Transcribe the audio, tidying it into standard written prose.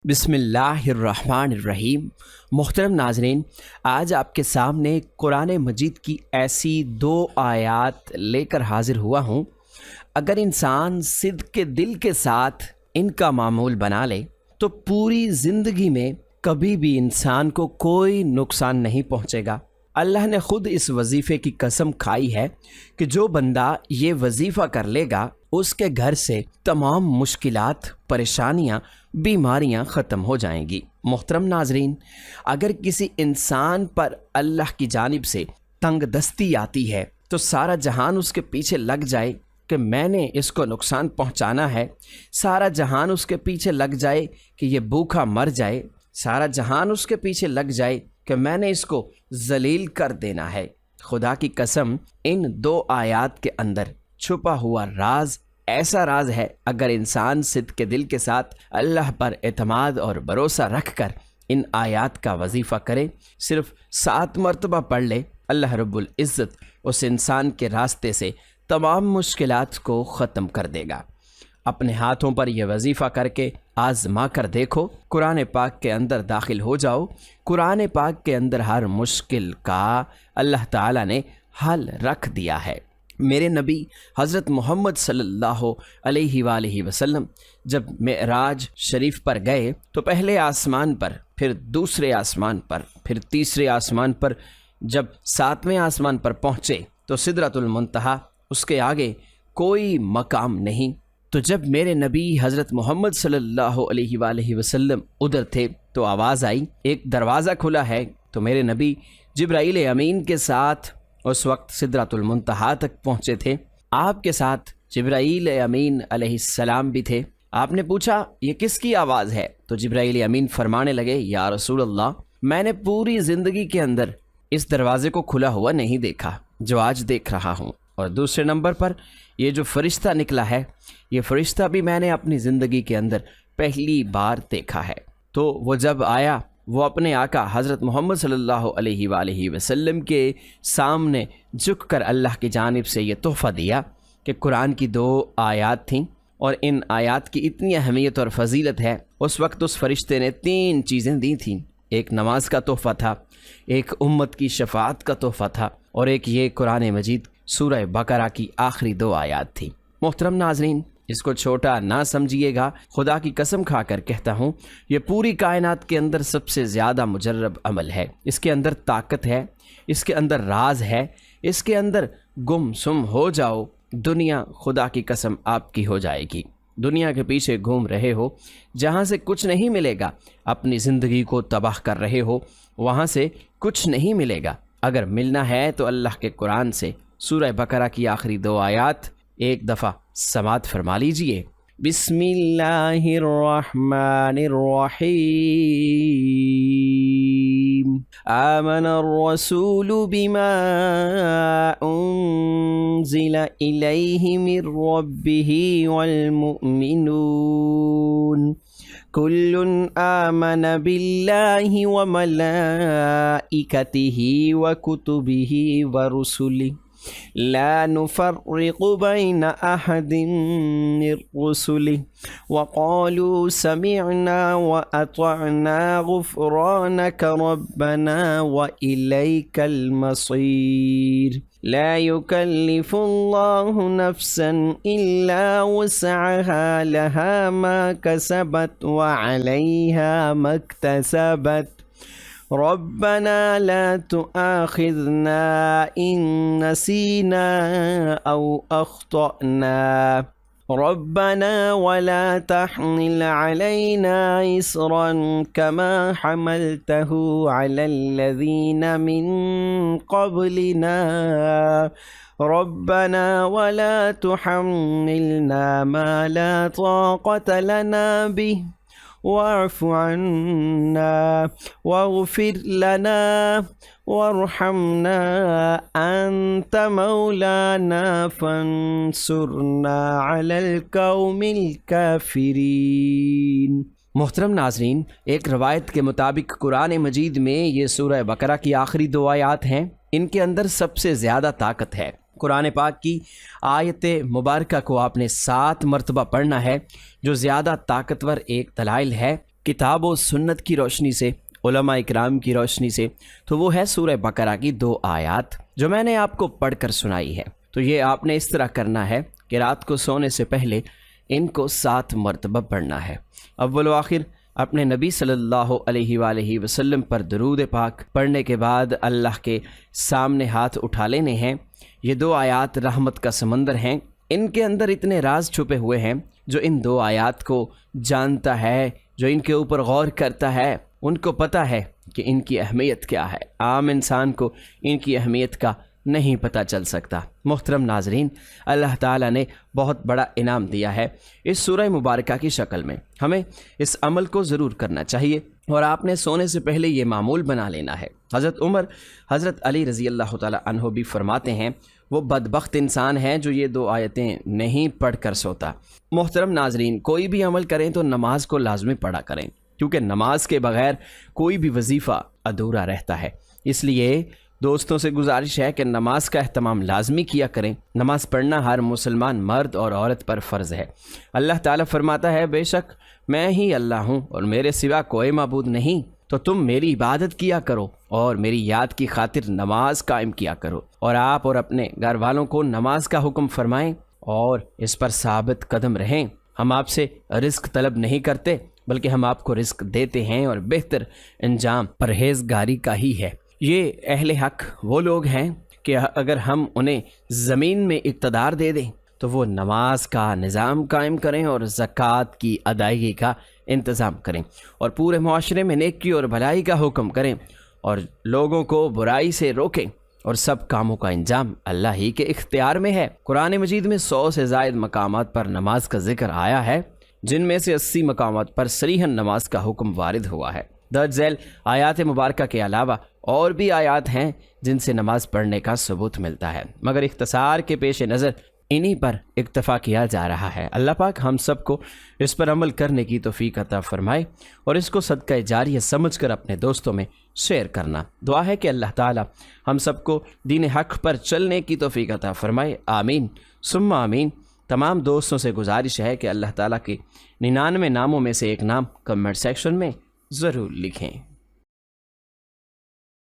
बिस्मिल्लाहिर्रहमानिर्रहीम। मोहतरम नाज़रीन, आज आपके सामने कुरान मजीद की ऐसी दो आयात लेकर हाज़िर हुआ हूँ। अगर इंसान सिद्क़ के दिल के साथ इनका मामूल बना ले तो पूरी ज़िंदगी में कभी भी इंसान को कोई नुकसान नहीं पहुँचेगा। अल्लाह ने ख़ुद इस वजीफ़े की कसम खाई है कि जो बंदा ये वजीफ़ा कर लेगा उसके घर से तमाम मुश्किलात, परेशानियाँ, बीमारियाँ ख़त्म हो जाएंगी। मोहतरम नाज़रीन, अगर किसी इंसान पर अल्लाह की जानिब से तंग दस्ती आती है तो सारा जहान उसके पीछे लग जाए कि मैंने इसको नुकसान पहुँचाना है, सारा जहान उसके पीछे लग जाए कि ये भूखा मर जाए, सारा जहान उसके पीछे लग जाए कि मैंने इसको जलील कर देना है। खुदा की कसम, इन दो आयात के अंदर छुपा हुआ राज ऐसा राज है, अगर इंसान सिद्क़ के दिल के साथ अल्लाह पर एतमाद और भरोसा रख कर इन आयात का वजीफ़ा करे, सिर्फ़ 7 मरतबा पढ़ ले, अल्लाह रब्बुल इज़्ज़त उस इंसान के रास्ते से तमाम मुश्किलात को ख़त्म कर देगा। अपने हाथों पर यह वजीफ़ा करके आज़मा कर देखो, कुरान पाक के अंदर दाखिल हो जाओ। कुरान पाक के अंदर हर मुश्किल का अल्लाह ताला ने हल रख दिया है। मेरे नबी हज़रत मोहम्मद सल्लल्लाहु अलैहि वसल्लम जब मेराज शरीफ पर गए तो पहले आसमान पर, फिर दूसरे आसमान पर, फिर तीसरे आसमान पर, जब 7वें आसमान पर पहुँचे तो सिदरतुल मुंतहा, उसके आगे कोई मकाम नहीं। तो जब मेरे नबी हज़रत मोहम्मद सल्लल्लाहु अलैहि वसल्लम उधर थे तो आवाज़ आई, एक दरवाज़ा खुला है। तो मेरे नबी जिब्राईल अमीन के साथ उस वक्त सिदरतुल मुंतहा तक पहुँचे थे। आपके साथ जिब्राईल अमीन अलैहिस्सलाम भी थे। आपने पूछा, ये किसकी आवाज़ है? तो जिब्राईल अमीन फरमाने लगे, या रसूल अल्लाह, मैंने पूरी ज़िंदगी के अंदर इस दरवाज़े को खुला हुआ नहीं देखा जो आज देख रहा हूँ। और दूसरे नंबर पर ये जो फ़रिश्ता निकला है, ये फ़रिश्ता भी मैंने अपनी ज़िंदगी के अंदर पहली बार देखा है। तो वो जब आया, वो अपने आका हज़रत मोहम्मद सल्लल्लाहु अलैहि वसल्लम के सामने झुककर अल्लाह की जानिब से ये तोहफ़ा दिया कि कुरान की 2 आयात थीं और इन आयात की इतनी अहमियत और फजीलत है। उस वक्त उस फ़रिश्ते ने 3 चीज़ें दी थीं। एक नमाज का तोहफ़ा था, एक उम्मत की शफ़ाअत का तोहफ़ा था, और एक ये कुरान मजीद सूरह बकरा की आखिरी 2 आयात थी। मोहतरम नाज़रीन, इसको छोटा ना समझिएगा, खुदा की कसम खाकर कहता हूँ, ये पूरी कायनात के अंदर सबसे ज़्यादा मुजर्रब अमल है। इसके अंदर ताकत है, इसके अंदर राज है, इसके अंदर गुमसुम हो जाओ, दुनिया खुदा की कसम आपकी हो जाएगी। दुनिया के पीछे घूम रहे हो, जहाँ से कुछ नहीं मिलेगा, अपनी ज़िंदगी को तबाह कर रहे हो, वहाँ से कुछ नहीं मिलेगा। अगर मिलना है तो अल्लाह के कुरान से सूरह बकरा की आखिरी 2 आयात एक दफ़ा समात फरमा लीजिए। बिस्मिल्लाहिर्रहमानिर्रहीम। आमनर रसूलु बिमा उन्ज़िला इलैहि मिर रब्बिही वल मुअमिनून कुल्लुन आमन बिल्लाहि व मलाइकतिही व कुतुबिही व रुसुलिही ला नुफ़र्रिक़ु बैन अहदिन मिर रुसुलिही व क़ालू समिअना व अतअना गुफ़रानक रब्बना व इलैकल मसीर ला युकल्लिफ़ुल्लाहु नफ़्सन इल्ला वुसअहा लहा मा कसबत व अलैहा मक्तसबत रब्बना ला तुआखिज़ना इन नसीना औ अख़्तअना रब्बना वला तहमिल अलैना इसरन कमा हमलतहु अलल्लज़ीना मिन क़ब्लिना रब्बना वला तुहम्मिलना मा ला ताक़त लना बिहि वाफ़ु अन्ना वग़फ़िर लना वरहमना अंत मौलाना फंसुरना अलल कौमिल काफिरीन। मोहतरम नाज़रीन, एक रवायत के मुताबिक कुरान मजीद में ये सूरह बकरा की आखिरी 2 आयात हैं। इनके अंदर सबसे ज़्यादा ताकत है। कुरान पाक की आयत मुबारका को आपने 7 मरतबा पढ़ना है, जो ज़्यादा ताकतवर एक दलाइल है کتاب و سنت کی روشنی سے، علماء اکرام کی روشنی سے، تو وہ ہے سورہ بقرہ کی 2 آیات جو میں نے آپ کو پڑھ کر سنائی ہے۔ تو یہ آپ نے اس طرح کرنا ہے کہ رات کو سونے سے پہلے ان کو 7 مرتبہ پڑھنا ہے۔ اول و آخر اپنے نبی صلی اللہ علیہ وآلہ وسلم پر درود پاک پڑھنے کے بعد اللہ کے سامنے ہاتھ اٹھا لینے ہیں۔ یہ 2 آیات رحمت کا سمندر ہیں، ان کے اندر اتنے راز چھپے ہوئے ہیں۔ جو ان 2 آیات کو جانتا ہے، جو ان کے اوپر غور کرتا ہے، ان کو پتہ ہے کہ ان کی اہمیت کیا ہے۔ عام انسان کو ان کی اہمیت کا نہیں پتہ چل سکتا۔ محترم ناظرین، اللہ تعالیٰ نے بہت بڑا انعام دیا ہے اس سورہ مبارکہ کی شکل میں۔ ہمیں اس عمل کو ضرور کرنا چاہیے اور آپ نے سونے سے پہلے یہ معمول بنا لینا ہے۔ حضرت عمر، حضرت علی رضی اللہ تعالیٰ عنہ بھی فرماتے ہیں وہ بدبخت انسان ہے جو یہ 2 آیتیں نہیں پڑھ کر سوتا۔ محترم ناظرین، کوئی بھی عمل کریں تو نماز کو لازمی پڑھا کریں، کیونکہ نماز کے بغیر کوئی بھی وظیفہ ادھورا رہتا ہے۔ اس لیے دوستوں سے گزارش ہے کہ نماز کا اہتمام لازمی کیا کریں۔ نماز پڑھنا ہر مسلمان مرد اور عورت پر فرض ہے۔ اللہ تعالیٰ فرماتا ہے بے شک میں ہی اللہ ہوں اور میرے سوا کوئی معبود نہیں، تو تم میری عبادت کیا کرو اور میری یاد کی خاطر نماز قائم کیا کرو۔ اور آپ اور اپنے گھر والوں کو نماز کا حکم فرمائیں اور اس پر ثابت قدم رہیں۔ ہم آپ سے رزق طلب نہیں کرتے، بلکہ ہم آپ کو رزق دیتے ہیں اور بہتر انجام پرہیزگاری کا ہی ہے۔ یہ اہل حق وہ لوگ ہیں کہ اگر ہم انہیں زمین میں اقتدار دے دیں تو وہ نماز کا نظام قائم کریں اور زکوٰۃ کی ادائیگی کا انتظام کریں اور پورے معاشرے میں نیکی اور بھلائی کا حکم کریں اور لوگوں کو برائی سے روکیں، اور سب کاموں کا انجام اللہ ہی کے اختیار میں ہے۔ قرآن مجید میں 100 سے زائد مقامات پر نماز کا ذکر آیا ہے، جن میں سے 80 مقامات پر صریحاً نماز کا حکم وارد ہوا ہے۔ درج ذیل آیات مبارکہ کے علاوہ اور بھی آیات ہیں جن سے نماز پڑھنے کا ثبوت ملتا ہے، مگر اختصار کے پیش نظر انہی پر اکتفا کیا جا رہا ہے۔ اللہ پاک ہم سب کو اس پر عمل کرنے کی توفیق عطا فرمائے اور اس کو صدقہ جاریہ سمجھ کر اپنے دوستوں میں شیئر کرنا۔ دعا ہے کہ اللہ تعالی ہم سب کو دین حق پر چلنے کی توفیق عطا فرمائے، آمین ثم آمین۔ تمام دوستوں سے گزارش ہے کہ اللہ تعالیٰ کے 99 ناموں میں سے ایک نام کمنٹ سیکشن میں ضرور لکھیں۔